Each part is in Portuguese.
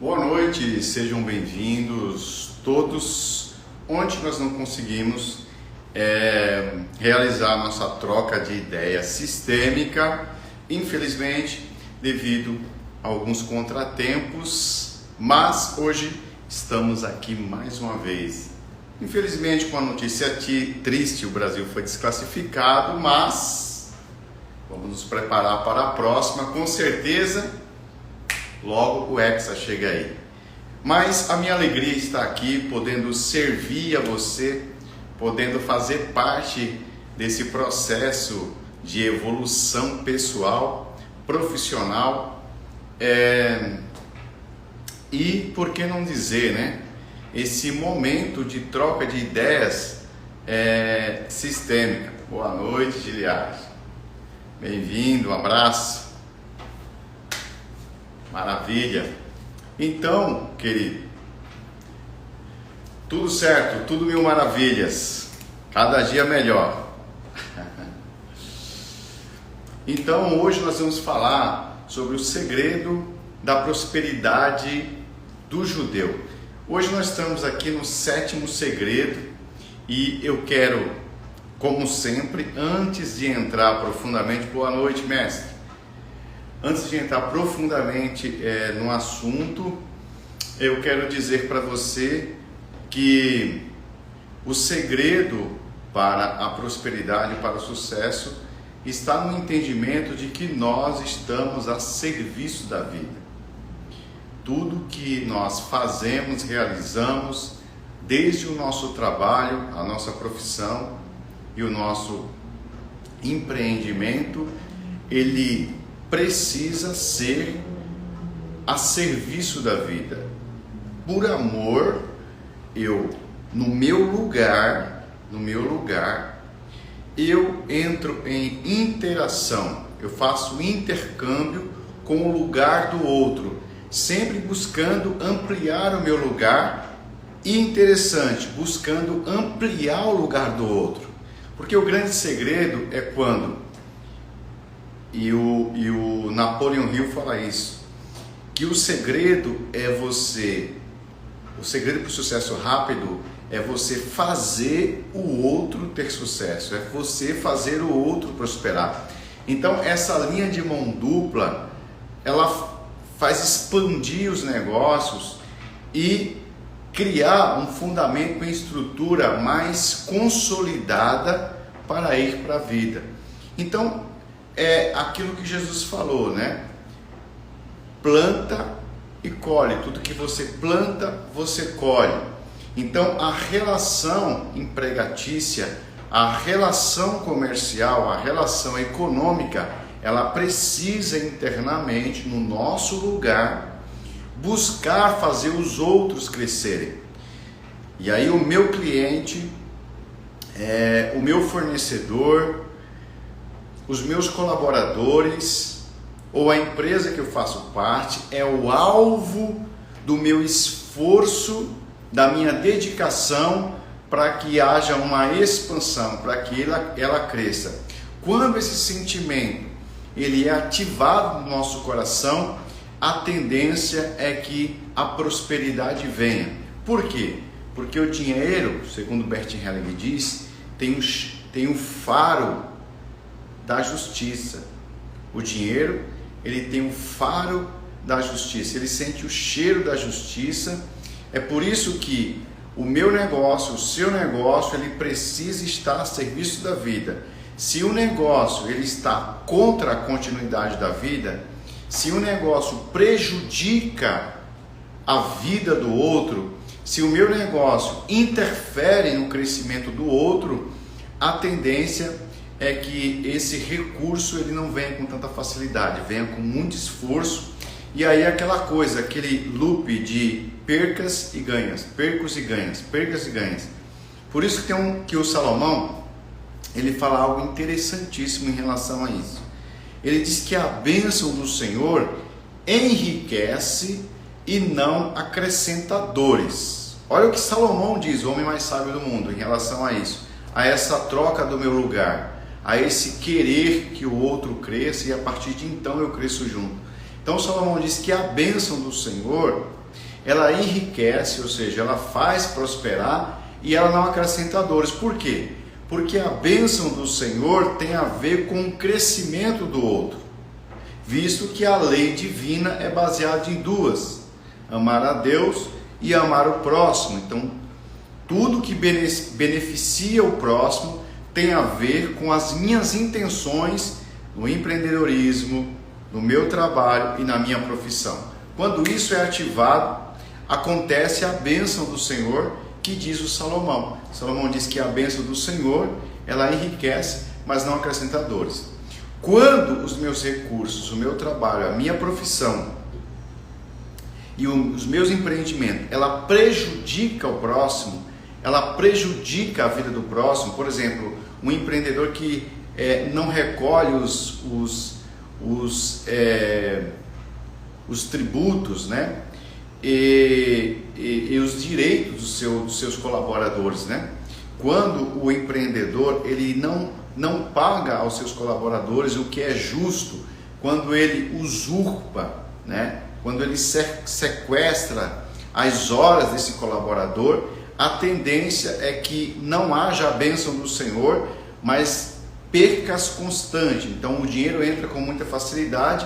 Boa noite, sejam bem-vindos todos. Ontem nós não conseguimos realizar nossa troca de ideia sistêmica, infelizmente, devido a alguns contratempos, mas hoje estamos aqui mais uma vez. Infelizmente, com a notícia triste, o Brasil foi desclassificado, mas vamos nos preparar para a próxima, com certeza. Logo o Hexa chega aí. Mas a minha alegria está aqui, podendo servir a você, podendo fazer parte desse processo de evolução pessoal, profissional, e por que não dizer, né? Esse momento de troca de ideias sistêmica. Boa noite, Giliard. Bem-vindo, um abraço. Maravilha. Então, querido, tudo certo, tudo mil maravilhas, cada dia melhor. Então, hoje nós vamos falar sobre o segredo da prosperidade do judeu. Hoje nós estamos aqui no 7º segredo e eu quero, como sempre, antes de entrar profundamente, boa noite, mestre. Antes de entrar profundamente no assunto, eu quero dizer para você que o segredo para a prosperidade, para o sucesso, está no entendimento de que nós estamos a serviço da vida. Tudo que nós fazemos, realizamos, desde o nosso trabalho, a nossa profissão e o nosso empreendimento, ele precisa ser a serviço da vida. Por amor, no meu lugar, eu entro em interação, eu faço intercâmbio com o lugar do outro, sempre buscando ampliar o meu lugar e, interessante, buscando ampliar o lugar do outro. Porque o grande segredo é quando E o Napoleon Hill fala isso, que o segredo o segredo para o sucesso rápido é você fazer o outro ter sucesso, é você fazer o outro prosperar. Então essa linha de mão dupla, ela faz expandir os negócios e criar um fundamento, uma estrutura mais consolidada para ir para a vida. Então, é aquilo que Jesus falou, né? Planta e colhe. Tudo que você planta, você colhe. Então, a relação empregatícia, a relação comercial, a relação econômica, ela precisa internamente, no nosso lugar, buscar fazer os outros crescerem. E aí o meu cliente, o meu fornecedor, os meus colaboradores ou a empresa que eu faço parte é o alvo do meu esforço, da minha dedicação para que haja uma expansão, para que ela cresça. Quando esse sentimento ele é ativado no nosso coração, a tendência é que a prosperidade venha. Por quê? Porque o dinheiro, segundo Bert Helling diz, tem um faro da justiça. O dinheiro, ele tem um faro da justiça, ele sente o cheiro da justiça. É por isso que o meu negócio, o seu negócio, ele precisa estar a serviço da vida. Se o negócio ele está contra a continuidade da vida, se o negócio prejudica a vida do outro, se o meu negócio interfere no crescimento do outro, a tendência é que esse recurso ele não venha com tanta facilidade, venha com muito esforço, e aí aquela coisa, aquele loop de percas e ganhas, percos e ganhas, percas e ganhas. Por isso que o Salomão, ele fala algo interessantíssimo em relação a isso. Ele diz que a bênção do Senhor enriquece e não acrescenta dores. Olha o que Salomão diz, o homem mais sábio do mundo, em relação a isso, a essa troca do meu lugar, a esse querer que o outro cresça e a partir de então eu cresço junto. Então Salomão diz que a bênção do Senhor ela enriquece, ou seja, ela faz prosperar e ela não acrescenta dores. Por quê? Porque a bênção do Senhor tem a ver com o crescimento do outro, visto que a lei divina é baseada em duas: amar a Deus e amar o próximo. Então, tudo que beneficia o próximo tem a ver com as minhas intenções no empreendedorismo, no meu trabalho e na minha profissão. Quando isso é ativado, acontece a bênção do Senhor, que diz o Salomão. Salomão diz que a bênção do Senhor, ela enriquece, mas não acrescenta dores. Quando os meus recursos, o meu trabalho, a minha profissão e os meus empreendimentos, ela prejudica o próximo, ela prejudica a vida do próximo. Por exemplo, um empreendedor que não recolhe os tributos, né? E os direitos dos seus colaboradores, né? Quando o empreendedor ele não paga aos seus colaboradores o que é justo, quando ele usurpa, né? Quando ele sequestra as horas desse colaborador, a tendência é que não haja a bênção do Senhor, mas percas constantes. Então o dinheiro entra com muita facilidade,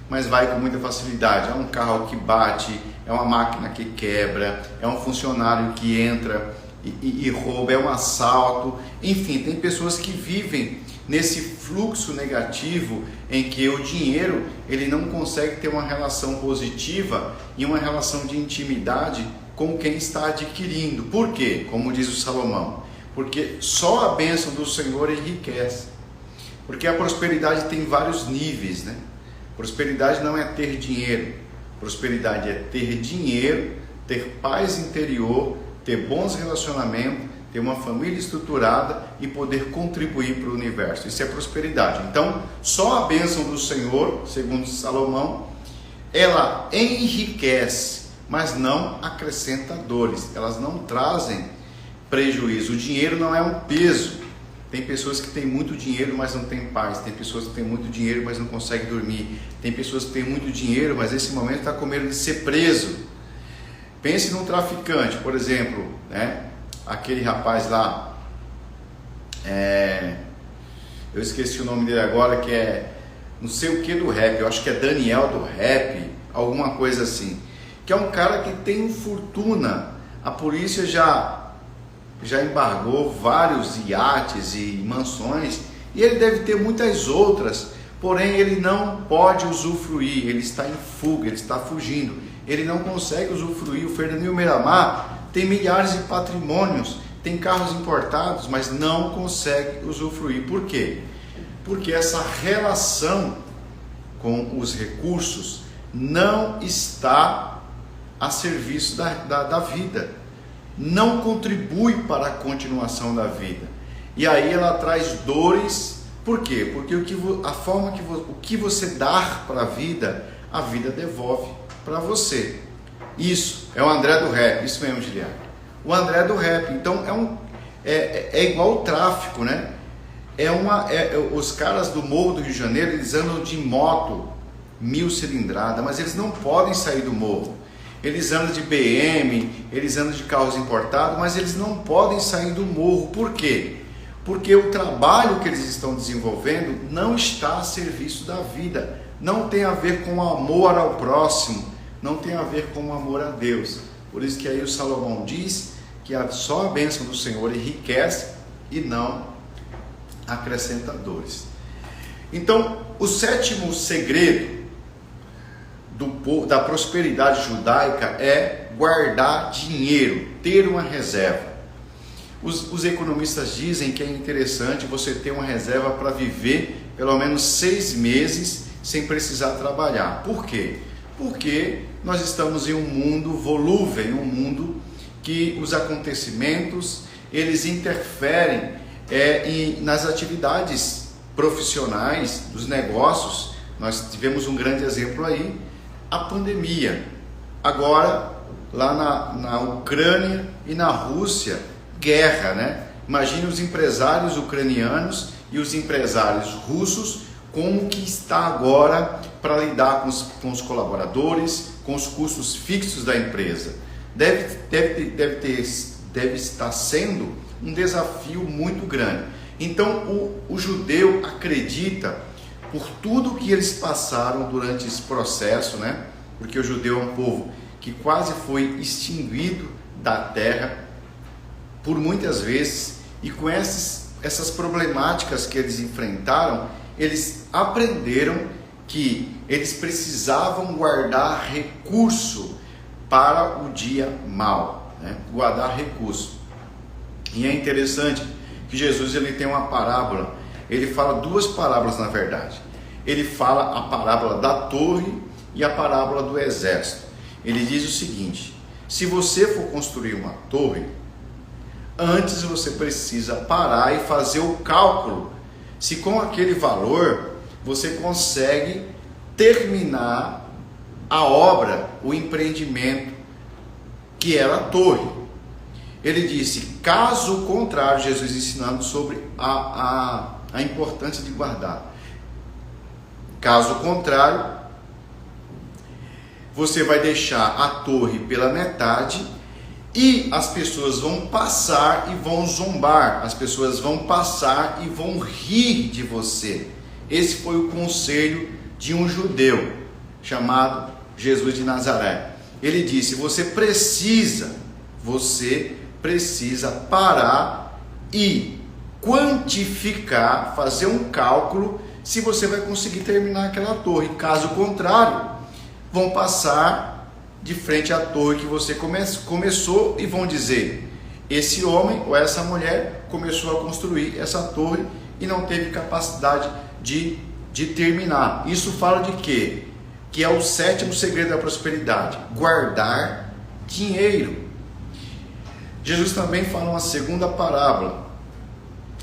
mas vai com muita facilidade. É um carro que bate, é uma máquina que quebra, é um funcionário que entra e rouba, é um assalto. Enfim, tem pessoas que vivem nesse fluxo negativo em que o dinheiro ele não consegue ter uma relação positiva e uma relação de intimidade com quem está adquirindo. Por quê? Como diz o Salomão, porque só a bênção do Senhor enriquece. Porque a prosperidade tem vários níveis, né? Prosperidade não é ter dinheiro. Prosperidade é ter dinheiro, ter paz interior, ter bons relacionamentos, ter uma família estruturada e poder contribuir para o universo. Isso é prosperidade. Então, só a bênção do Senhor, segundo Salomão, ela enriquece, mas não acrescenta dores. Elas não trazem prejuízo. O dinheiro não é um peso. Tem pessoas que têm muito dinheiro, mas não têm paz. Tem pessoas que têm muito dinheiro, mas não conseguem dormir. Tem pessoas que têm muito dinheiro, mas nesse momento está com medo de ser preso. Pense num traficante, por exemplo, né? Aquele rapaz lá, eu esqueci o nome dele agora, que é não sei o que do rap, eu acho que é Daniel do rap, alguma coisa assim, que é um cara que tem fortuna. A polícia já embargou vários iates e mansões, e ele deve ter muitas outras, porém ele não pode usufruir, ele está em fuga, ele está fugindo, ele não consegue usufruir. O Fernandinho Beiramar tem milhares de patrimônios, tem carros importados, mas não consegue usufruir. Por quê? Porque essa relação com os recursos não está a serviço da vida, não contribui para a continuação da vida, e aí ela traz dores. Por quê? Porque o que você dá para a vida devolve para você. Isso é o André do rap, isso mesmo, Giliano. O André do rap. Então é igual o tráfico, né? Os caras do Morro do Rio de Janeiro, eles andam de moto 1000 cilindrada, mas eles não podem sair do morro. Eles andam de BM, eles andam de carros importados, mas eles não podem sair do morro. Por quê? Porque o trabalho que eles estão desenvolvendo não está a serviço da vida, não tem a ver com o amor ao próximo, não tem a ver com o amor a Deus. Por isso que aí o Salomão diz que só a bênção do Senhor enriquece e não acrescenta dores. Então, o sétimo segredo da prosperidade judaica é guardar dinheiro, ter uma reserva. Os economistas dizem que é interessante você ter uma reserva para viver pelo menos 6 meses sem precisar trabalhar. Por quê? Porque nós estamos em um mundo volúvel, em um mundo que os acontecimentos eles interferem nas atividades profissionais, dos negócios. Nós tivemos um grande exemplo aí, a pandemia. Agora, lá na Ucrânia e na Rússia, guerra, né? Imagine os empresários ucranianos e os empresários russos, como que está agora para lidar com os colaboradores, com os custos fixos da empresa. Deve estar sendo um desafio muito grande. Então o judeu acredita, por tudo que eles passaram durante esse processo, né? Porque o judeu é um povo que quase foi extinguido da terra por muitas vezes, e com essas problemáticas que eles enfrentaram, eles aprenderam que eles precisavam guardar recurso para o dia mau, né? Guardar recurso. E é interessante que Jesus ele tem uma parábola, ele fala duas parábolas na verdade. Ele fala a parábola da torre e a parábola do exército. Ele diz o seguinte: se você for construir uma torre, antes você precisa parar e fazer o cálculo se com aquele valor você consegue terminar a obra, o empreendimento que era a torre. Ele disse, caso contrário, Jesus ensinando sobre a importância de guardar. Caso contrário, você vai deixar a torre pela metade e as pessoas vão passar e vão zombar, as pessoas vão passar e vão rir de você. Esse foi o conselho de um judeu chamado Jesus de Nazaré. Ele disse, você precisa parar e quantificar, fazer um cálculo se você vai conseguir terminar aquela torre. Caso contrário, vão passar de frente à torre que você começou e vão dizer, esse homem ou essa mulher começou a construir essa torre e não teve capacidade de terminar. Isso fala de quê? Que é o sétimo segredo da prosperidade, guardar dinheiro. Jesus também fala uma segunda parábola.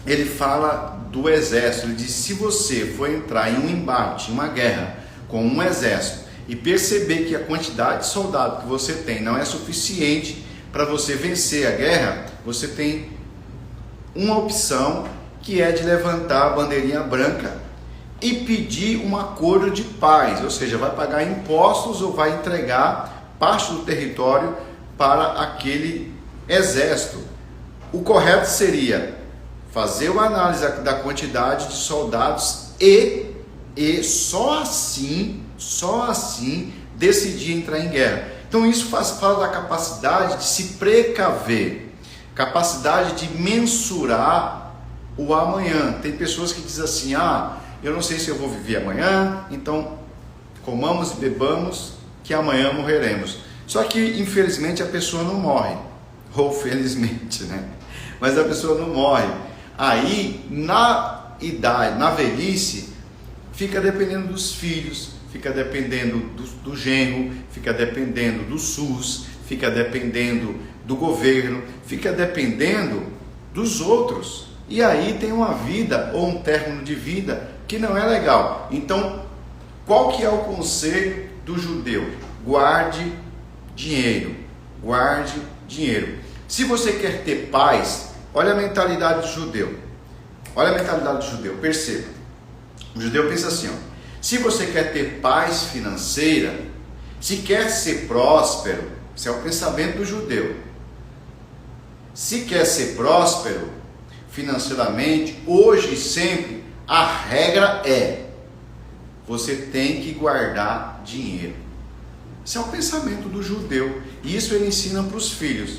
Ele fala do exército. Ele diz, se você for entrar em um embate, em uma guerra com um exército e perceber que a quantidade de soldados que você tem não é suficiente para você vencer a guerra, você tem uma opção que é de levantar a bandeirinha branca e pedir um acordo de paz, ou seja, vai pagar impostos ou vai entregar parte do território para aquele exército. O correto seria fazer uma análise da quantidade de soldados e só assim decidir entrar em guerra. Então isso fala da capacidade de se precaver, capacidade de mensurar o amanhã. Tem pessoas que dizem assim, eu não sei se eu vou viver amanhã, então comamos e bebamos que amanhã morreremos. Só que infelizmente a pessoa não morre, ou felizmente, né? Mas a pessoa não morre. Aí na idade, na velhice, fica dependendo dos filhos, fica dependendo do genro, fica dependendo do SUS, fica dependendo do governo, fica dependendo dos outros. E aí tem uma vida ou um término de vida que não é legal. Então, qual que é o conselho do judeu? Guarde dinheiro, guarde dinheiro. Se você quer ter paz, olha a mentalidade do judeu. Olha a mentalidade do judeu, perceba. O judeu pensa assim, se você quer ter paz financeira, se quer ser próspero, esse é o pensamento do judeu. Se quer ser próspero financeiramente, hoje e sempre, a regra é, você tem que guardar dinheiro. Esse é o pensamento do judeu. E isso ele ensina para os filhos.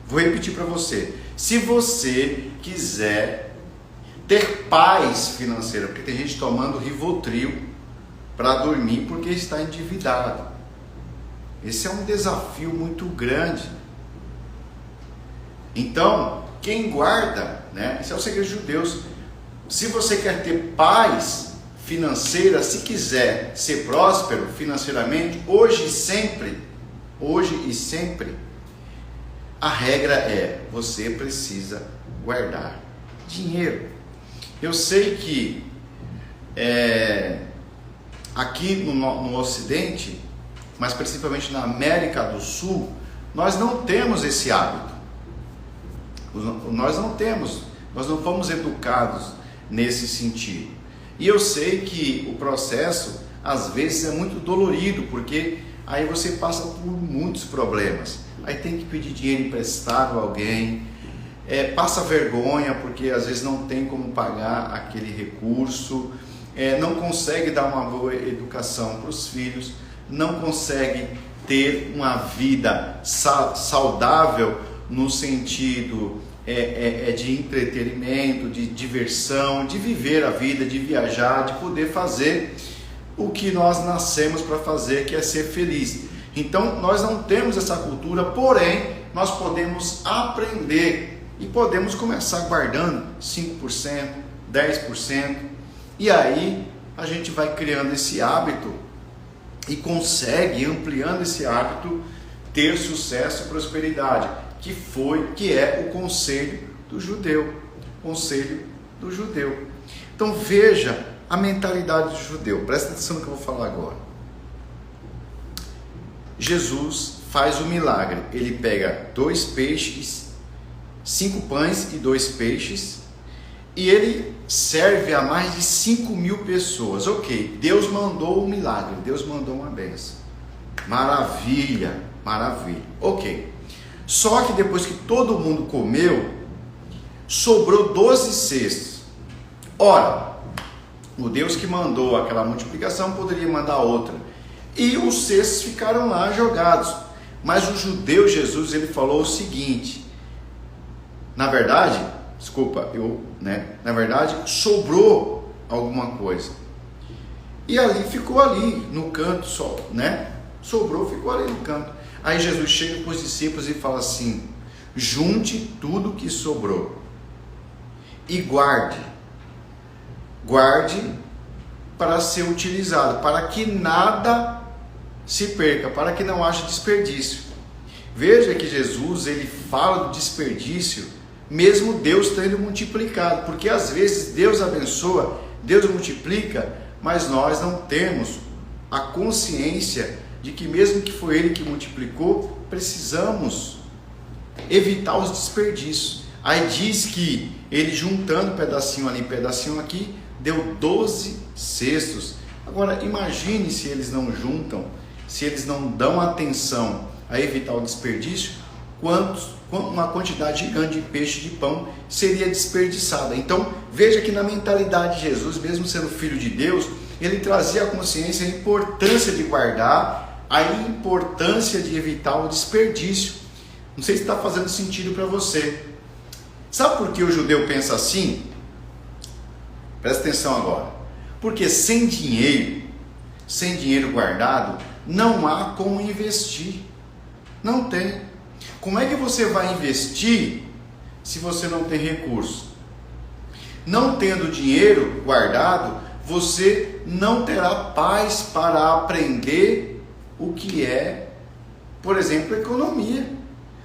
Vou repetir para você. Se você quiser ter paz financeira, porque tem gente tomando Rivotril para dormir porque está endividado. Esse é um desafio muito grande. Então, quem guarda, né? Esse é o segredo dos judeus. Se você quer ter paz financeira, se quiser ser próspero financeiramente, hoje e sempre, a regra é, você precisa guardar dinheiro. Eu sei que aqui no Ocidente, mas principalmente na América do Sul, nós não temos esse hábito. Nós não fomos educados nesse sentido. E eu sei que o processo, às vezes, é muito dolorido, porque aí você passa por muitos problemas. Aí tem que pedir dinheiro emprestado a alguém, passa vergonha porque às vezes não tem como pagar aquele recurso, não consegue dar uma boa educação para os filhos, não consegue ter uma vida saudável no sentido de entretenimento, de diversão, de viver a vida, de viajar, de poder fazer o que nós nascemos para fazer, que é ser feliz. Então nós não temos essa cultura, porém nós podemos aprender e podemos começar guardando 5%, 10%, e aí a gente vai criando esse hábito e consegue, ampliando esse hábito, ter sucesso e prosperidade, que é o conselho do judeu. Conselho do judeu. Então veja a mentalidade do judeu. Presta atenção no que eu vou falar agora. Jesus faz o milagre. Ele pega 2 peixes, 5 pães e 2 peixes, e ele serve a mais de 5.000 pessoas. Ok, Deus mandou o milagre, Deus mandou uma bênção. Maravilha, maravilha. Ok. Só que depois que todo mundo comeu, sobrou 12 cestos. Ora, o Deus que mandou aquela multiplicação poderia mandar outra. E os cestos ficaram lá jogados. Mas o judeu Jesus, ele falou o seguinte: na verdade, sobrou alguma coisa. E ali ficou ali no canto só, Sobrou, ficou ali no canto. Aí Jesus chega para os discípulos e fala assim: junte tudo que sobrou e guarde para ser utilizado, para que nada se perca, para que não haja desperdício. Veja que Jesus, ele fala do desperdício, mesmo Deus tendo multiplicado, porque às vezes Deus abençoa, Deus multiplica, mas nós não temos a consciência de que mesmo que foi Ele que multiplicou, precisamos evitar os desperdícios. Aí diz que ele, juntando pedacinho ali, pedacinho aqui, deu 12 cestos. Agora imagine se eles não juntam, se eles não dão atenção a evitar o desperdício, uma quantidade gigante de peixe, de pão seria desperdiçada. Então veja que na mentalidade de Jesus, mesmo sendo filho de Deus, ele trazia a consciência, a importância de guardar, a importância de evitar o desperdício. Não sei se está fazendo sentido para você. Sabe por que o judeu pensa assim? Presta atenção agora. Porque sem dinheiro guardado, não há como investir. Não tem. Como é que você vai investir se você não tem recurso? Não tendo dinheiro guardado, você não terá paz para aprender o que é, por exemplo, economia.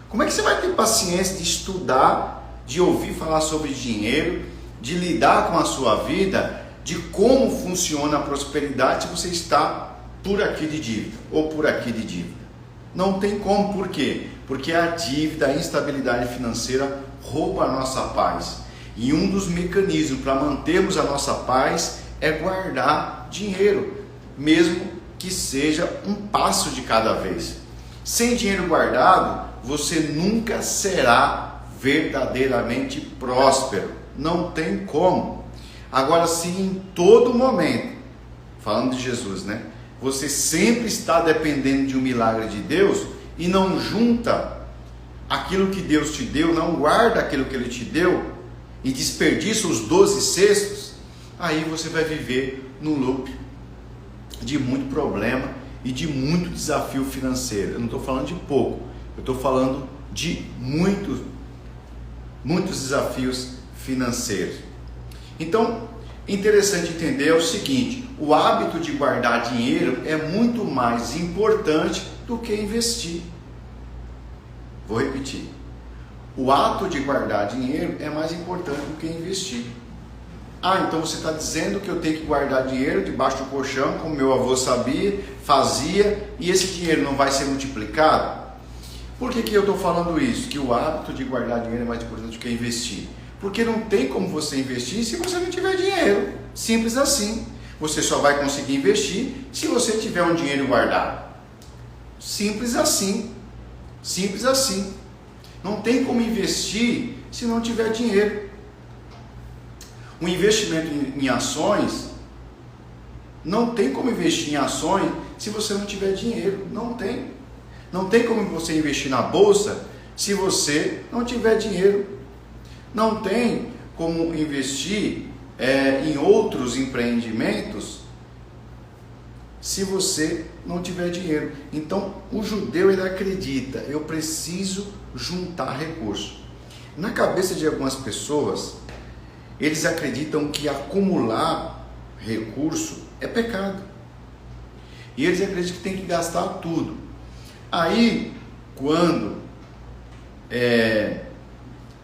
Como é que você vai ter paciência de estudar, de ouvir falar sobre dinheiro, de lidar com a sua vida, de como funciona a prosperidade se você está por aqui de dívida ou por aqui de dívida? Não tem como. Por quê? Porque a dívida, a instabilidade financeira rouba a nossa paz. E um dos mecanismos para mantermos a nossa paz é guardar dinheiro, mesmo que seja um passo de cada vez. Sem dinheiro guardado, você nunca será verdadeiramente próspero. Não tem como. Agora, se em todo momento, falando de Jesus, você sempre está dependendo de um milagre de Deus e não junta aquilo que Deus te deu, não guarda aquilo que Ele te deu e desperdiça os 12 cestos, aí você vai viver num loop de muito problema e de muito desafio financeiro. Eu não estou falando de pouco, eu estou falando de muitos desafios financeiros. Então, interessante entender o seguinte: o hábito de guardar dinheiro é muito mais importante do que investir. Vou repetir. O ato de guardar dinheiro é mais importante do que investir. Então você está dizendo que eu tenho que guardar dinheiro debaixo do colchão, como meu avô fazia, e esse dinheiro não vai ser multiplicado? Por que eu estou falando isso? Que o hábito de guardar dinheiro é mais importante do que investir. Porque não tem como você investir se você não tiver dinheiro. Simples assim. Você só vai conseguir investir se você tiver um dinheiro guardado. Simples assim. Simples assim. Não tem como investir se não tiver dinheiro. Um investimento em ações, não tem como investir em ações se você não tiver dinheiro. Não tem. Não tem como você investir na bolsa se você não tiver dinheiro. Não tem como investir em outros empreendimentos se você não tiver dinheiro. Então, o judeu, ele acredita, eu preciso juntar recursos. Na cabeça de algumas pessoas, eles acreditam que acumular recurso é pecado. E eles acreditam que tem que gastar tudo. Aí, quando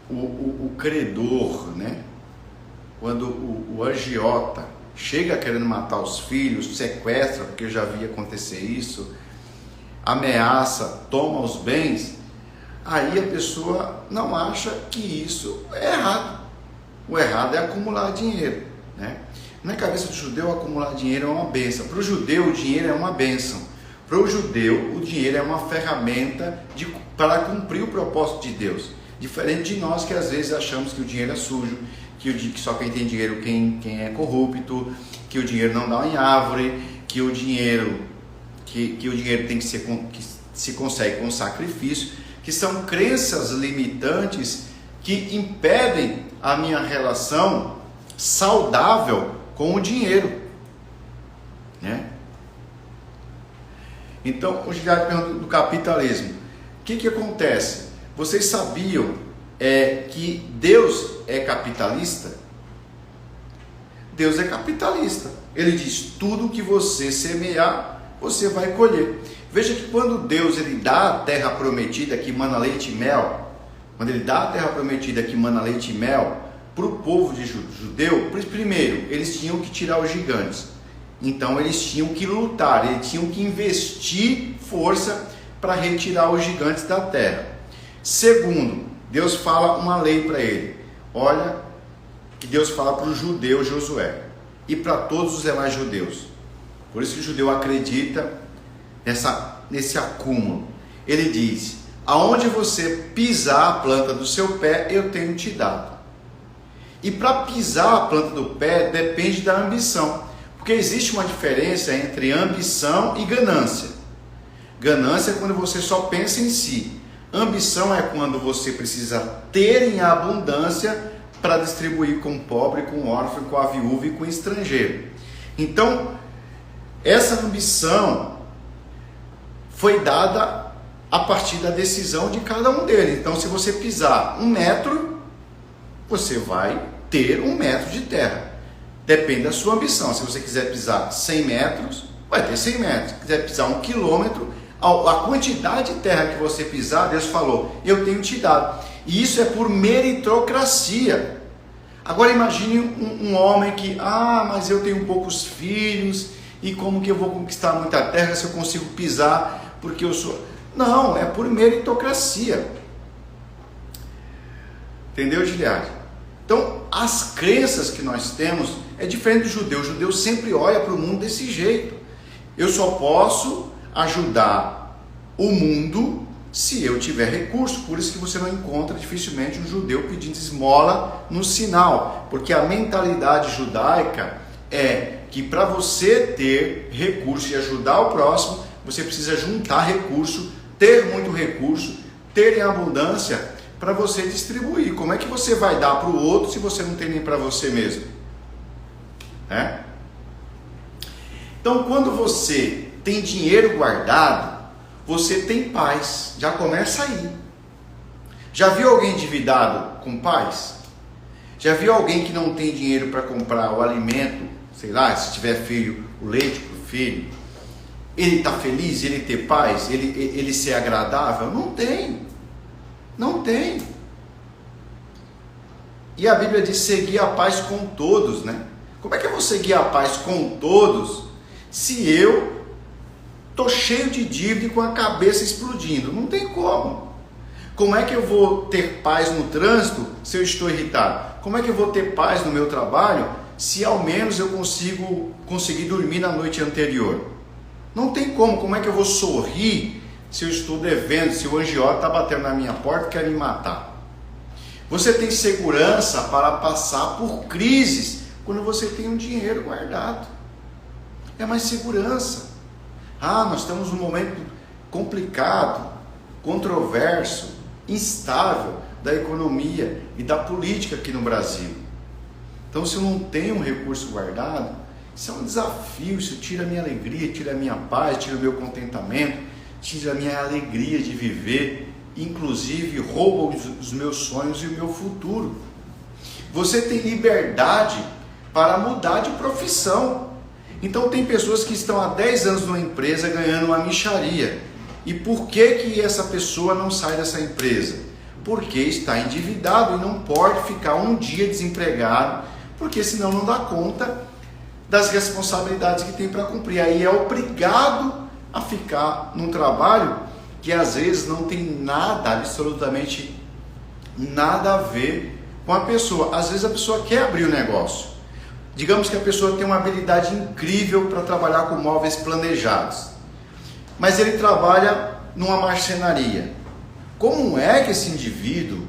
o credor, né? Quando o agiota chega querendo matar os filhos, sequestra, porque eu já vi acontecer isso, ameaça, toma os bens, aí a pessoa não acha que isso é errado. O errado é acumular dinheiro, né? Na cabeça do judeu, acumular dinheiro é uma bênção. Para o judeu, o dinheiro é uma bênção. Para o judeu, o dinheiro é uma ferramenta para cumprir o propósito de Deus. Diferente de nós que às vezes achamos que o dinheiro é sujo, que só quem tem dinheiro quem é corrupto, que o dinheiro não dá em árvore, que o dinheiro tem que ser que se consegue com sacrifício, que são crenças limitantes que impedem a minha relação saudável com o dinheiro, né? Então, o Gilberto pergunta do capitalismo. O que acontece? Vocês sabiam que Deus é capitalista? Deus é capitalista. Ele diz, tudo que você semear, você vai colher. Veja que quando Deus ele dá a terra prometida que mana leite e mel, quando ele dá a terra prometida que mana leite e mel para o povo de judeu, primeiro, eles tinham que tirar os gigantes. Então eles tinham que lutar, eles tinham que investir força para retirar os gigantes da terra. Segundo, Deus fala uma lei para ele. Olha, que Deus fala para o judeu Josué e para todos os demais judeus. Por isso que o judeu acredita nesse acúmulo. Ele diz, aonde você pisar a planta do seu pé, eu tenho te dado. E para pisar a planta do pé, depende da ambição. Porque existe uma diferença entre ambição e ganância. Ganância é quando você só pensa em si. Ambição é quando você precisa ter em abundância para distribuir com o pobre, com o órfão, com a viúva e com o estrangeiro. Então, essa ambição foi dada a partir da decisão de cada um deles. Então, se você pisar 1 metro, você vai ter 1 metro de terra. Depende da sua ambição. Se você quiser pisar 100 metros, vai ter 100 metros. Se quiser pisar 1 quilômetro, a quantidade de terra que você pisar, Deus falou, eu tenho te dado. E isso é por meritocracia. Agora imagine um homem que, mas eu tenho poucos filhos, e como que eu vou conquistar muita terra se eu consigo pisar, porque eu sou... Não, é por meritocracia. Entendeu, Giliade? Então, as crenças que nós temos é diferente do judeu. O judeu sempre olha para o mundo desse jeito. Eu só posso ajudar o mundo se eu tiver recurso. Por isso que você não encontra dificilmente um judeu pedindo esmola no sinal, porque a mentalidade judaica é que para você ter recurso e ajudar o próximo, você precisa juntar recurso, ter muito recurso, ter em abundância para você distribuir. Como é que você vai dar para o outro se você não tem nem para você mesmo? Então, quando você tem dinheiro guardado, você tem paz. Já começa aí. Já viu alguém endividado com paz? Já viu alguém que não tem dinheiro para comprar o alimento, sei lá, se tiver filho, o leite para o filho? Ele está feliz, ele ter paz, ele ser agradável? Não tem. Não tem. E a Bíblia diz seguir a paz com todos, né? Como é que eu vou seguir a paz com todos se eu estou cheio de dívida e com a cabeça explodindo? Não tem como. Como é que eu vou ter paz no trânsito se eu estou irritado? Como é que eu vou ter paz no meu trabalho se ao menos eu conseguir dormir na noite anterior? Não tem como. Como é que eu vou sorrir se eu estou devendo, se o agiota está batendo na minha porta e quer me matar. Você tem segurança para passar por crises quando você tem um dinheiro guardado. É mais segurança. Nós estamos num momento complicado, controverso, instável da economia e da política aqui no Brasil. Então, se eu não tenho um recurso guardado, isso é um desafio, isso tira a minha alegria, tira a minha paz, tira o meu contentamento, tira a minha alegria de viver, inclusive rouba os meus sonhos e o meu futuro. Você tem liberdade para mudar de profissão. Então tem pessoas que estão há 10 anos numa empresa ganhando uma mixaria. E por que essa pessoa não sai dessa empresa? Porque está endividado e não pode ficar um dia desempregado, porque senão não dá conta das responsabilidades que tem para cumprir. Aí é obrigado a ficar num trabalho que às vezes não tem nada, absolutamente nada a ver com a pessoa. Às vezes a pessoa quer abrir o negócio. Digamos que a pessoa tem uma habilidade incrível para trabalhar com móveis planejados, mas ele trabalha numa marcenaria. Como é que esse indivíduo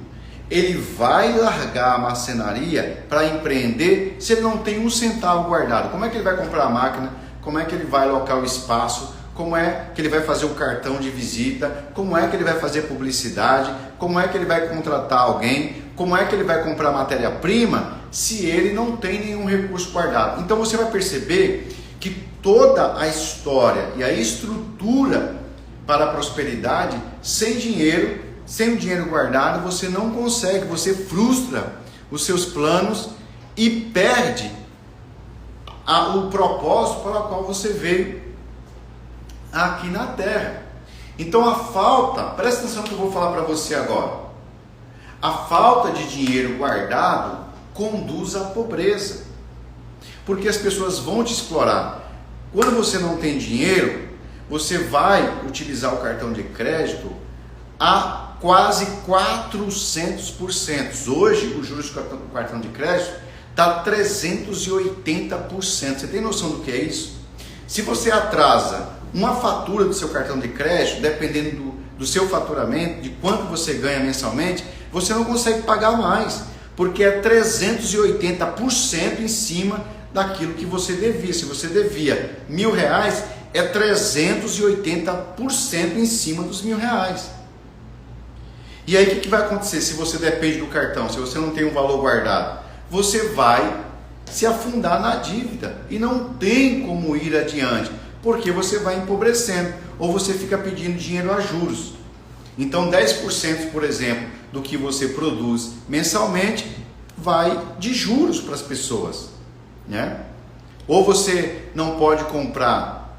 ele vai largar a marcenaria para empreender se ele não tem um centavo guardado? Como é que ele vai comprar a máquina? Como é que ele vai alocar o espaço? Como é que ele vai fazer o cartão de visita? Como é que ele vai fazer publicidade? Como é que ele vai contratar alguém? Como é que ele vai comprar matéria-prima se ele não tem nenhum recurso guardado? Então você vai perceber que toda a história e a estrutura para a prosperidade, sem dinheiro, sem o dinheiro guardado, você não consegue, você frustra os seus planos e perde o propósito para o qual você veio aqui na Terra. Então a falta, presta atenção que eu vou falar para você agora, a falta de dinheiro guardado conduz à pobreza, porque as pessoas vão te explorar. Quando você não tem dinheiro, você vai utilizar o cartão de crédito a quase 400%. Hoje os juros do cartão de crédito está 380%. Você tem noção do que é isso? Se você atrasa uma fatura do seu cartão de crédito, dependendo do seu faturamento, de quanto você ganha mensalmente, você não consegue pagar mais, porque é 380% em cima daquilo que você devia. Se você devia R$1.000, é 380% em cima dos R$1.000. E aí o que vai acontecer se você depende do cartão, se você não tem um valor guardado? Você vai se afundar na dívida e não tem como ir adiante, porque você vai empobrecendo ou você fica pedindo dinheiro a juros. Então 10%, por exemplo, do que você produz mensalmente vai de juros para as pessoas, né? Ou você não pode comprar.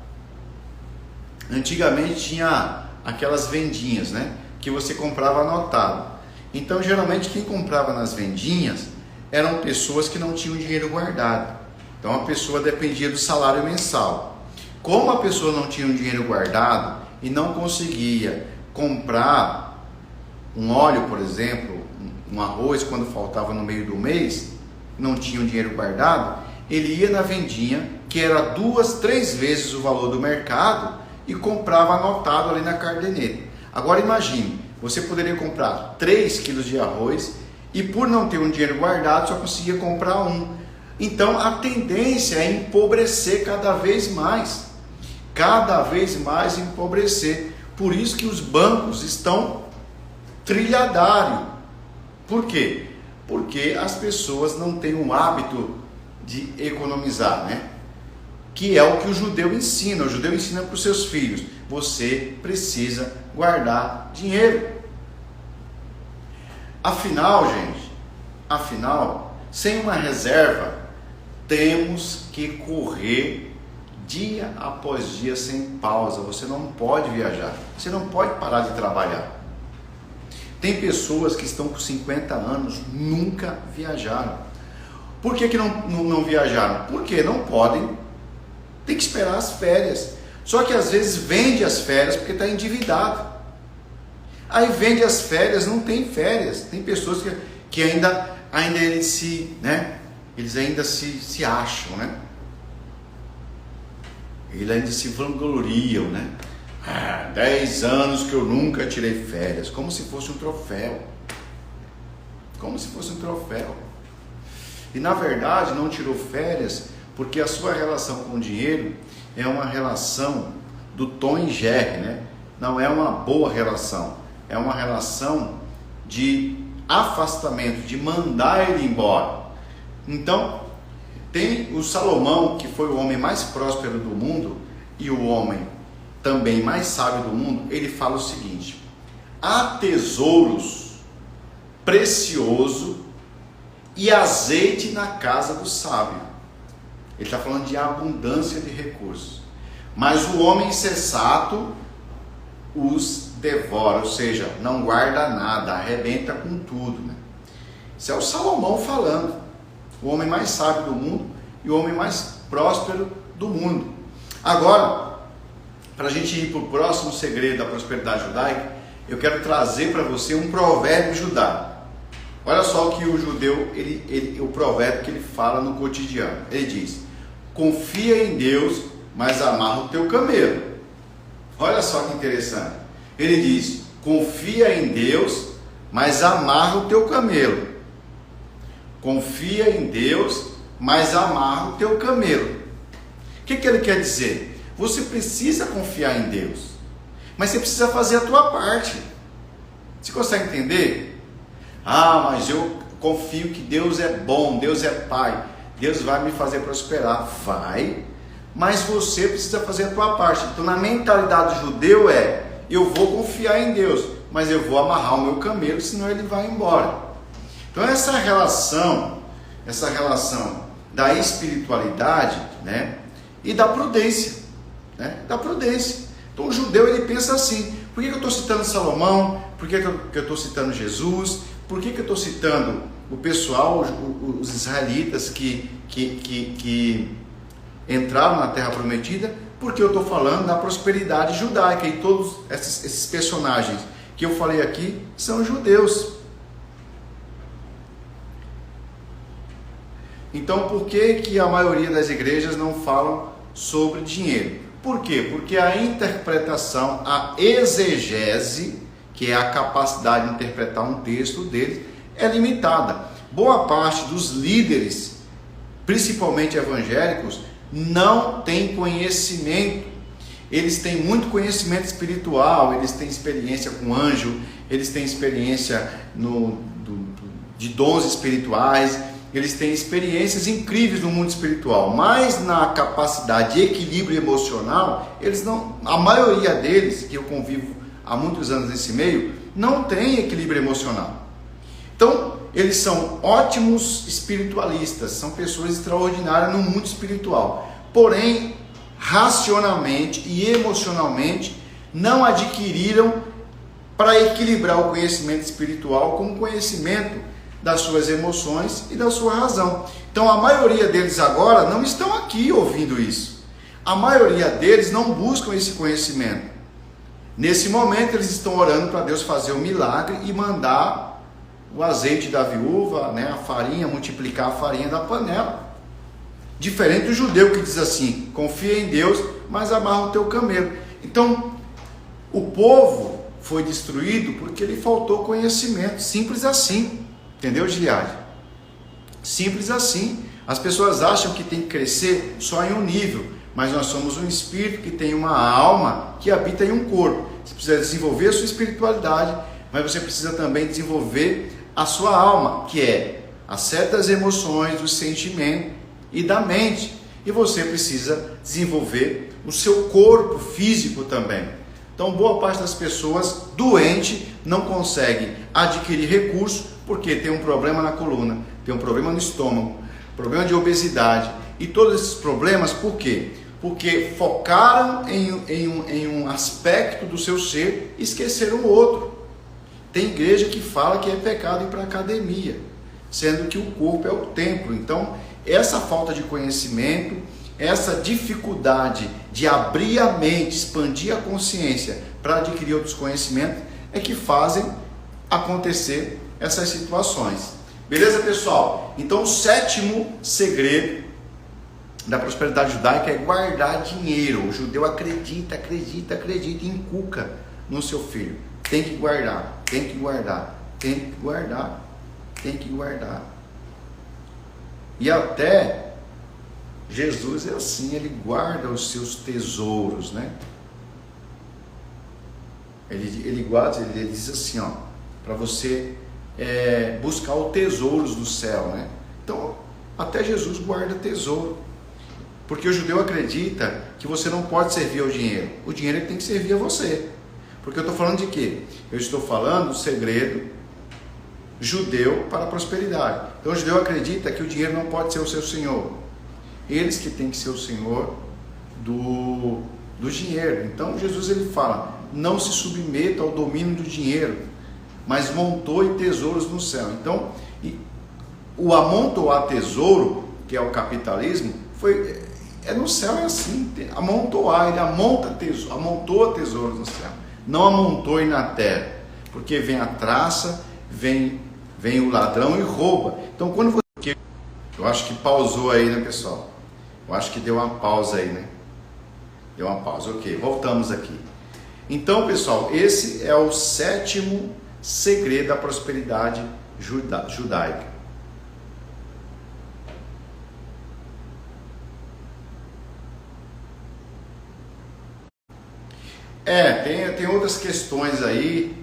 Antigamente tinha aquelas vendinhas, né, que você comprava anotado. Então geralmente quem comprava nas vendinhas eram pessoas que não tinham dinheiro guardado. Então a pessoa dependia do salário mensal. Como a pessoa não tinha um dinheiro guardado e não conseguia comprar um óleo, por exemplo, um arroz quando faltava no meio do mês, não tinha um dinheiro guardado, ele ia na vendinha, que era 2, 3 vezes o valor do mercado, e comprava anotado ali na caderneta. Agora imagine, você poderia comprar 3 quilos de arroz e por não ter um dinheiro guardado só conseguia comprar um. Então a tendência é empobrecer cada vez mais empobrecer. Por isso que os bancos estão trilhardário. Por quê? Porque as pessoas não têm o hábito de economizar, né? Que é o que o judeu ensina. O judeu ensina para os seus filhos: você precisa guardar dinheiro. Afinal, gente, sem uma reserva, temos que correr dia após dia sem pausa. Você não pode viajar, você não pode parar de trabalhar. Tem pessoas que estão com 50 anos, nunca viajaram. Por que não viajaram? Porque não podem, tem que esperar as férias. Só que às vezes vende as férias porque está endividado. Aí vende as férias, não tem férias. Tem pessoas que ainda eles se, né? Eles ainda se acham, né? Eles ainda se vangloriam, né? 10 anos que eu nunca tirei férias, como se fosse um troféu. Como se fosse um troféu. E na verdade não tirou férias porque a sua relação com o dinheiro é uma relação do Tom e Jerry, né? Não é uma boa relação, é uma relação de afastamento, de mandar ele embora. Então, tem o Salomão, que foi o homem mais próspero do mundo e o homem também mais sábio do mundo. Ele fala o seguinte: há tesouros preciosos e azeite na casa do sábio. Ele está falando de abundância de recursos, mas o homem insensato os devora, ou seja, não guarda nada, arrebenta com tudo, né? Isso é o Salomão falando, o homem mais sábio do mundo e o homem mais próspero do mundo. Agora, para a gente ir para o próximo segredo da prosperidade judaica, eu quero trazer para você um provérbio judaico. Olha só o que o judeu, o provérbio que ele fala no cotidiano. Ele diz: confia em Deus, mas amarra o teu camelo. Olha só que interessante. Ele diz: confia em Deus, mas amarra o teu camelo. Confia em Deus, mas amarra o teu camelo. O que ele quer dizer? Você precisa confiar em Deus, mas você precisa fazer a tua parte. Você consegue entender? Mas eu confio que Deus é bom, Deus é Pai, Deus vai me fazer prosperar. Vai, mas você precisa fazer a tua parte. Então, na mentalidade do judeu eu vou confiar em Deus, mas eu vou amarrar o meu camelo, senão ele vai embora. Então, essa relação da espiritualidade, né, e da prudência, né, da prudência. Então, o judeu, ele pensa assim: por que eu estou citando Salomão? Por que eu estou citando Jesus? Por que eu estou citando o pessoal, os israelitas que entraram na Terra Prometida? Porque eu estou falando da prosperidade judaica, e todos esses personagens que eu falei aqui são judeus. Então, por que a maioria das igrejas não falam sobre dinheiro? Por quê? Porque a interpretação, a exegese, que é a capacidade de interpretar um texto deles, é limitada. Boa parte dos líderes, principalmente evangélicos, não tem conhecimento. Eles têm muito conhecimento espiritual, eles têm experiência com anjo, eles têm experiência de dons espirituais, eles têm experiências incríveis no mundo espiritual, mas na capacidade de equilíbrio emocional, eles não, a maioria deles, que eu convivo há muitos anos nesse meio, não tem equilíbrio emocional. Então, eles são ótimos espiritualistas, são pessoas extraordinárias no mundo espiritual, porém, racionalmente e emocionalmente, não adquiriram para equilibrar o conhecimento espiritual com o conhecimento das suas emoções e da sua razão. Então, a maioria deles agora não estão aqui ouvindo isso. A maioria deles não buscam esse conhecimento. Nesse momento, eles estão orando para Deus fazer um milagre e mandar o azeite da viúva, né, a farinha, multiplicar a farinha da panela. Diferente do judeu que diz assim: confia em Deus, mas amarra o teu camelo. Então, o povo foi destruído porque lhe faltou conhecimento. Simples assim. Entendeu, Giliade? Simples assim. As pessoas acham que tem que crescer só em um nível, mas nós somos um espírito que tem uma alma que habita em um corpo. Você precisa desenvolver a sua espiritualidade, mas você precisa também desenvolver a sua alma, que é as certas emoções, dos sentimentos e da mente. E você precisa desenvolver o seu corpo físico também. Então, boa parte das pessoas doentes não conseguem adquirir recursos porque tem um problema na coluna, tem um problema no estômago, problema de obesidade. E todos esses problemas, por quê? Porque focaram em um aspecto do seu ser e esqueceram o outro. Tem igreja que fala que é pecado ir para a academia, sendo que o corpo é o templo. Então, essa falta de conhecimento, essa dificuldade de abrir a mente, expandir a consciência para adquirir outros conhecimentos, é que fazem acontecer essas situações. Beleza, pessoal? Então, o sétimo segredo da prosperidade judaica é guardar dinheiro. O judeu acredita, inculca no seu filho. Tem que guardar, tem que guardar, tem que guardar, tem que guardar. E até Jesus é assim, ele guarda os seus tesouros, né? Ele guarda, ele diz assim, ó, para você buscar os tesouros do céu, né? Então, até Jesus guarda tesouro. Porque o judeu acredita que você não pode servir ao dinheiro. O dinheiro tem que servir a você. Porque eu estou falando de quê? Eu estou falando do segredo judeu para a prosperidade. Então o judeu acredita que o dinheiro não pode ser o seu senhor. Eles que têm que ser o senhor do dinheiro. Então Jesus ele fala, não se submeta ao domínio do dinheiro, mas amontoe tesouros no céu. Então, o amontoar tesouro, que é o capitalismo, no céu é assim, amontoar, ele amontoa tesouros no céu, não amontoe na terra, porque vem a traça, vem o ladrão e rouba. Então quando você... Eu acho que pausou aí, né, pessoal? Eu acho que deu uma pausa aí, né? Deu uma pausa, ok, voltamos aqui. Então, pessoal, esse é o 7º segredo da prosperidade judaica. Tem outras questões aí,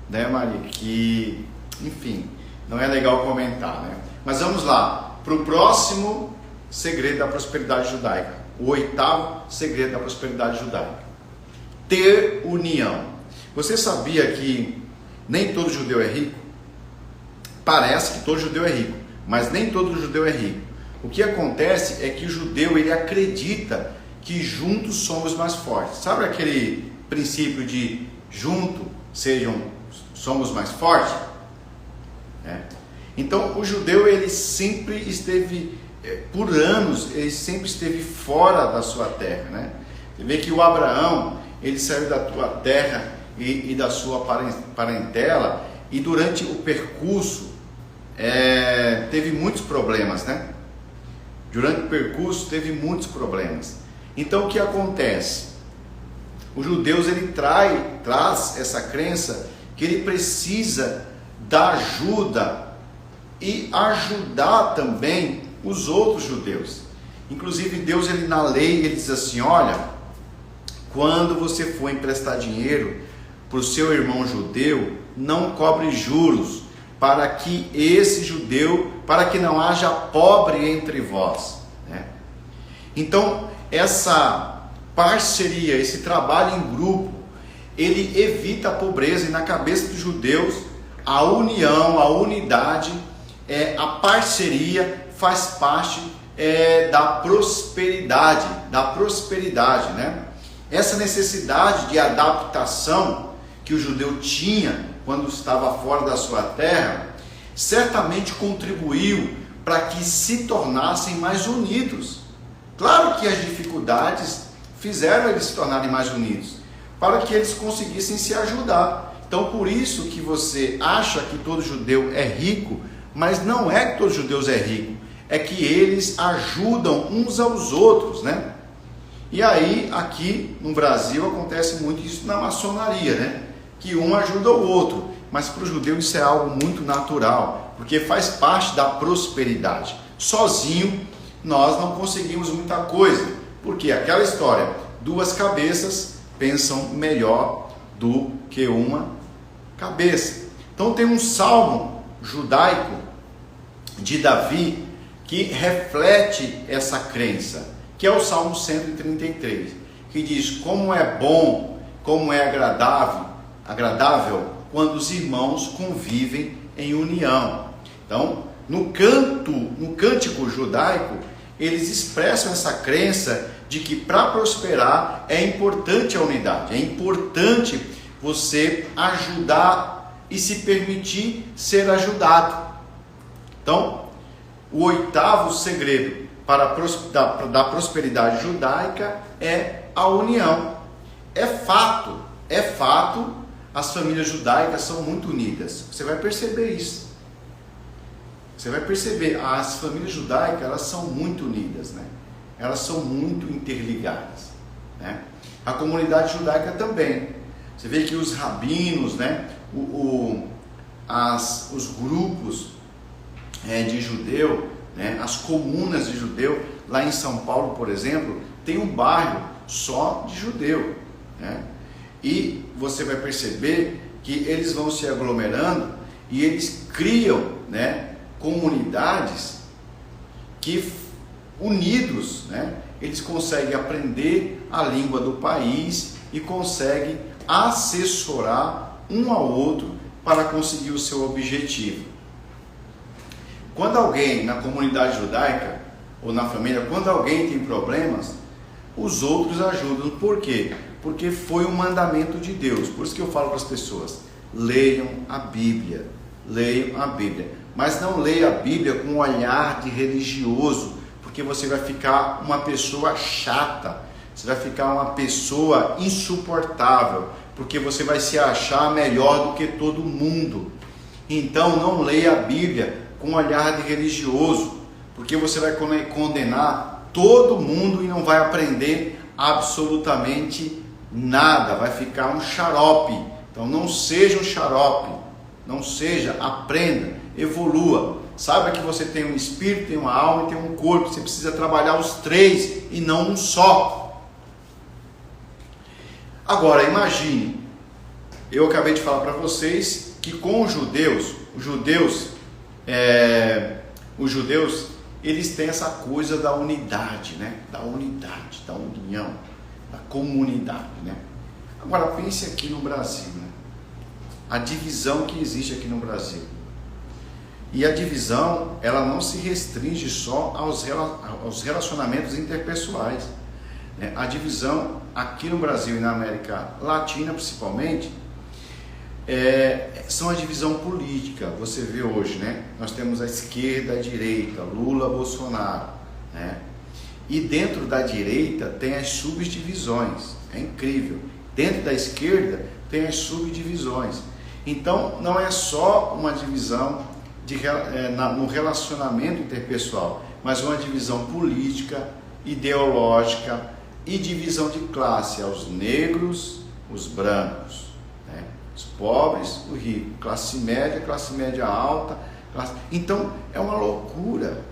né, Maria, que, enfim, não é legal comentar, né? Mas vamos lá, para o próximo segredo da prosperidade judaica, o 8º segredo da prosperidade judaica: ter união. Você sabia que nem todo judeu é rico? Parece que todo judeu é rico, mas nem todo judeu é rico. O que acontece é que o judeu, ele acredita que juntos somos mais fortes. Sabe aquele princípio de somos mais fortes? Então o judeu, ele sempre esteve, por anos, ele sempre esteve fora da sua terra, né? Você vê que o Abraão, ele saiu da tua terra e da sua parentela, e durante o percurso teve muitos problemas, né? Durante o percurso teve muitos problemas. Então o que acontece? Os judeus, ele traz essa crença que ele precisa da ajuda e ajudar também os outros judeus. Inclusive Deus, ele na lei, ele diz assim, olha, quando você for emprestar dinheiro para o seu irmão judeu, não cobre juros, para que não haja pobre entre vós, né? Então essa parceria, esse trabalho em grupo, ele evita a pobreza, e na cabeça dos judeus a união, a unidade, a parceria faz parte da prosperidade, né? Essa necessidade de adaptação que o judeu tinha quando estava fora da sua terra, certamente contribuiu para que se tornassem mais unidos. Claro que as dificuldades fizeram eles se tornarem mais unidos, para que eles conseguissem se ajudar. Então, por isso que você acha que todo judeu é rico, mas não é que todos os judeus é rico, é que eles ajudam uns aos outros, né? E aí, aqui no Brasil, acontece muito isso na maçonaria, né? Que um ajuda o outro, mas para o judeu isso é algo muito natural, porque faz parte da prosperidade. Sozinho, nós não conseguimos muita coisa, porque aquela história, 2 cabeças pensam melhor do que uma cabeça. Então tem um salmo judaico de Davi que reflete essa crença, que é o Salmo 133, que diz: como é bom, como é agradável quando os irmãos convivem em união. Então, no cântico judaico, eles expressam essa crença de que para prosperar é importante a unidade, é importante você ajudar e se permitir ser ajudado. Então, o 8º segredo da prosperidade judaica é a união. É fato, as famílias judaicas são muito unidas. Você vai perceber isso. você vai perceber, as famílias judaicas, elas são muito unidas, né? Elas são muito interligadas, né? A comunidade judaica também. Você vê que os rabinos, né? Os grupos de judeu, né? As comunas de judeu, lá em São Paulo, por exemplo, tem um bairro só de judeu, né? E você vai perceber que eles vão se aglomerando e eles criam, né, comunidades que, unidos, né, eles conseguem aprender a língua do país e conseguem assessorar um ao outro para conseguir o seu objetivo. Quando alguém na comunidade judaica ou na família, quando alguém tem problemas, os outros ajudam. Por quê? Porque foi um mandamento de Deus. Por isso que eu falo para as pessoas: leiam a Bíblia, leiam a Bíblia. Mas não leia a Bíblia com um olhar de religioso, porque você vai ficar uma pessoa chata, você vai ficar uma pessoa insuportável, porque você vai se achar melhor do que todo mundo. Então não leia a Bíblia com um olhar de religioso, porque você vai condenar todo mundo e não vai aprender absolutamente nada, vai ficar um xarope. Então não seja um xarope, não seja, aprenda, evolua. Saiba que você tem um espírito, tem uma alma e tem um corpo, você precisa trabalhar os três e não um só. Agora imagine, eu acabei de falar para vocês que com os judeus eles têm essa coisa da unidade, né? Da unidade, da união, da comunidade, né? Agora pense aqui no Brasil, né? A divisão que existe aqui no Brasil. E a divisão, ela não se restringe só aos relacionamentos interpessoais, né? A divisão aqui no Brasil e na América Latina principalmente, são a divisão política. Você vê hoje, né? Nós temos a esquerda e a direita, Lula, Bolsonaro, né? E dentro da direita tem as subdivisões, é incrível. Dentro da esquerda tem as subdivisões. Então não é só uma divisão no relacionamento interpessoal, mas uma divisão política, ideológica e divisão de classe, aos negros, os brancos, né? Os pobres, o rico, classe média alta, então é uma loucura,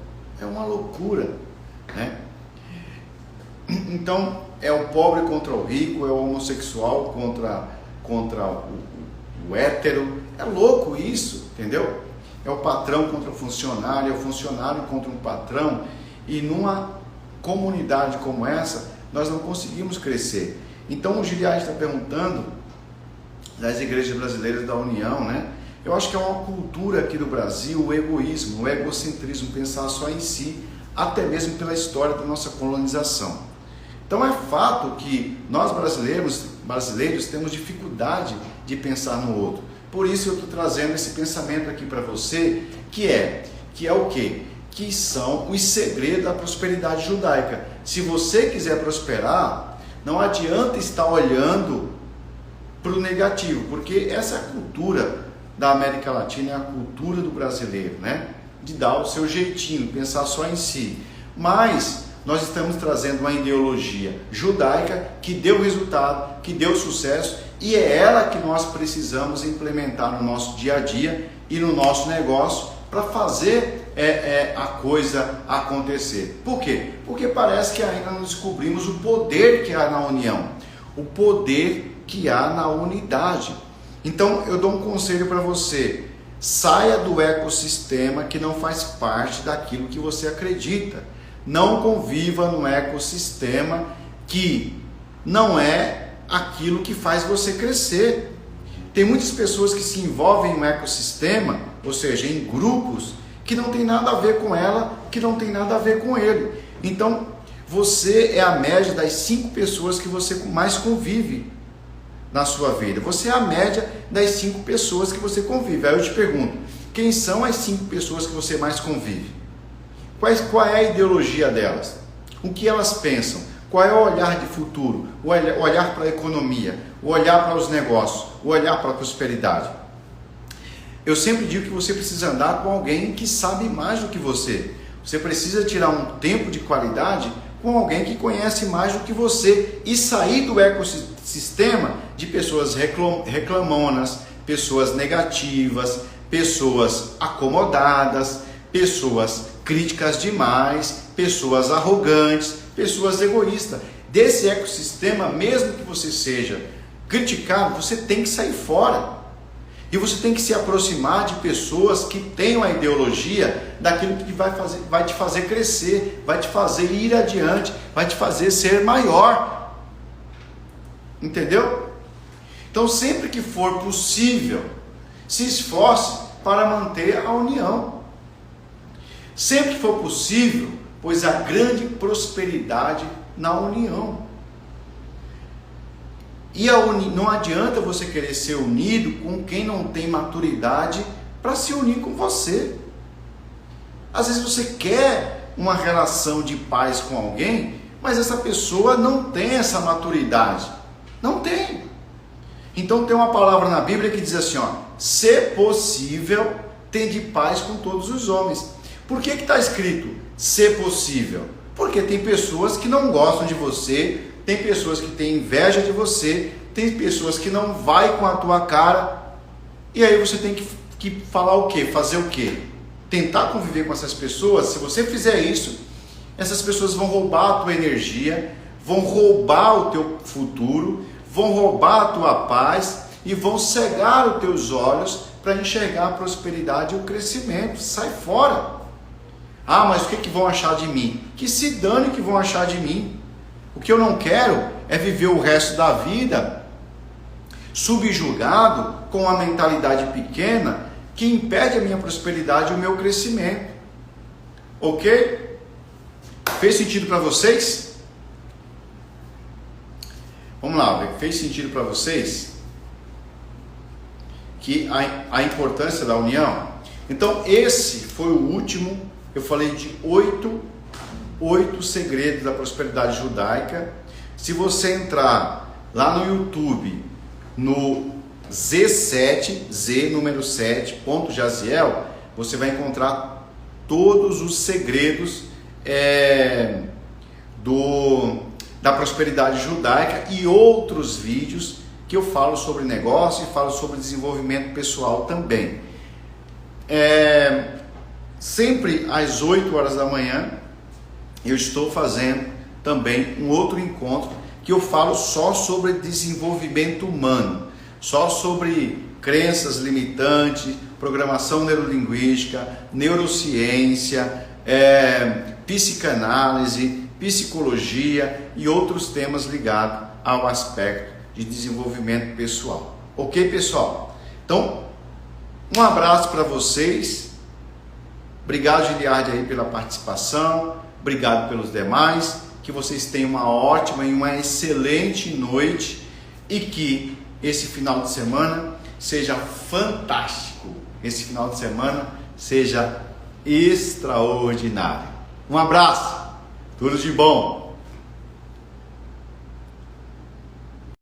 né? Então é o pobre contra o rico, é o homossexual contra o hétero, é louco isso, entendeu? É o patrão contra o funcionário, é o funcionário contra um patrão, e numa comunidade como essa, nós não conseguimos crescer. Então o Giliard está perguntando das igrejas brasileiras da União, né? Eu acho que é uma cultura aqui do Brasil, o egoísmo, o egocentrismo, pensar só em si, até mesmo pela história da nossa colonização. Então é fato que nós brasileiros temos dificuldade de pensar no outro. Por isso eu estou trazendo esse pensamento aqui para você, que é o quê? Que são os segredos da prosperidade judaica. Se você quiser prosperar, não adianta estar olhando para o negativo, porque essa é a cultura da América Latina, é a cultura do brasileiro, né? De dar o seu jeitinho, pensar só em si. Mas nós estamos trazendo uma ideologia judaica que deu resultado, que deu sucesso, e é ela que nós precisamos implementar no nosso dia a dia e no nosso negócio para fazer a coisa acontecer. Por quê? Porque parece que ainda não descobrimos o poder que há na união, o poder que há na unidade. Então eu dou um conselho para você: saia do ecossistema que não faz parte daquilo que você acredita. Não conviva no ecossistema que não é aquilo que faz você crescer. Tem muitas pessoas que se envolvem em um ecossistema, ou seja, em grupos, que não tem nada a ver com ela, que não tem nada a ver com ele. Então, você é a média das 5 pessoas que você mais convive na sua vida. Você é a média das 5 pessoas que você convive. Aí eu te pergunto, quem são as 5 pessoas que você mais convive? Qual é a ideologia delas? O que elas pensam? Qual é o olhar de futuro? O olhar para a economia? O olhar para os negócios? O olhar para a prosperidade? eu sempre digo que você precisa andar com alguém que sabe mais do que você. Você precisa tirar um tempo de qualidade com alguém que conhece mais do que você e sair do ecossistema de pessoas reclamonas, pessoas negativas, pessoas acomodadas, pessoas críticas demais, pessoas arrogantes, pessoas egoístas. Desse ecossistema, mesmo que você seja criticado, você tem que sair fora. E você tem que se aproximar de pessoas que tenham a ideologia daquilo que vai te fazer crescer, vai te fazer ir adiante, vai te fazer ser maior. Entendeu? Então, sempre que for possível, se esforce para manter a união. Sempre que for possível, pois há grande prosperidade na união. E não adianta você querer ser unido com quem não tem maturidade para se unir com você. Às vezes você quer uma relação de paz com alguém, mas essa pessoa não tem essa maturidade. Não tem. Então tem uma palavra na Bíblia que diz assim, ó, se possível, tende paz com todos os homens. Por que está escrito se possível? Porque tem pessoas que não gostam de você, tem pessoas que têm inveja de você, tem pessoas que não vai com a tua cara, e aí você tem que falar o quê? Fazer o quê? Tentar conviver com essas pessoas. Se você fizer isso, essas pessoas vão roubar a tua energia, vão roubar o teu futuro, vão roubar a tua paz e vão cegar os teus olhos para enxergar a prosperidade e o crescimento. Sai fora. Ah, mas o que vão achar de mim? Que se dane o que vão achar de mim. O que eu não quero é viver o resto da vida subjugado com uma mentalidade pequena que impede a minha prosperidade e o meu crescimento. Ok? Fez sentido para vocês? Vamos lá, fez sentido para vocês? Que a importância da união? Então esse foi o último, eu falei de 8 segredos da prosperidade judaica. Se você entrar lá no YouTube, no Z7, Z número 7, ponto Jaziel, você vai encontrar todos os segredos da prosperidade judaica e outros vídeos que eu falo sobre negócio e falo sobre desenvolvimento pessoal também. Sempre às 8 horas da manhã, eu estou fazendo também um outro encontro que eu falo só sobre desenvolvimento humano, só sobre crenças limitantes, programação neurolinguística, neurociência, psicanálise, psicologia e outros temas ligados ao aspecto de desenvolvimento pessoal. Ok, pessoal? Então, um abraço para vocês. Obrigado, Giliardi, aí pela participação. Obrigado pelos demais, que vocês tenham uma ótima e uma excelente noite e que esse final de semana seja fantástico, esse final de semana seja extraordinário. Um abraço, tudo de bom!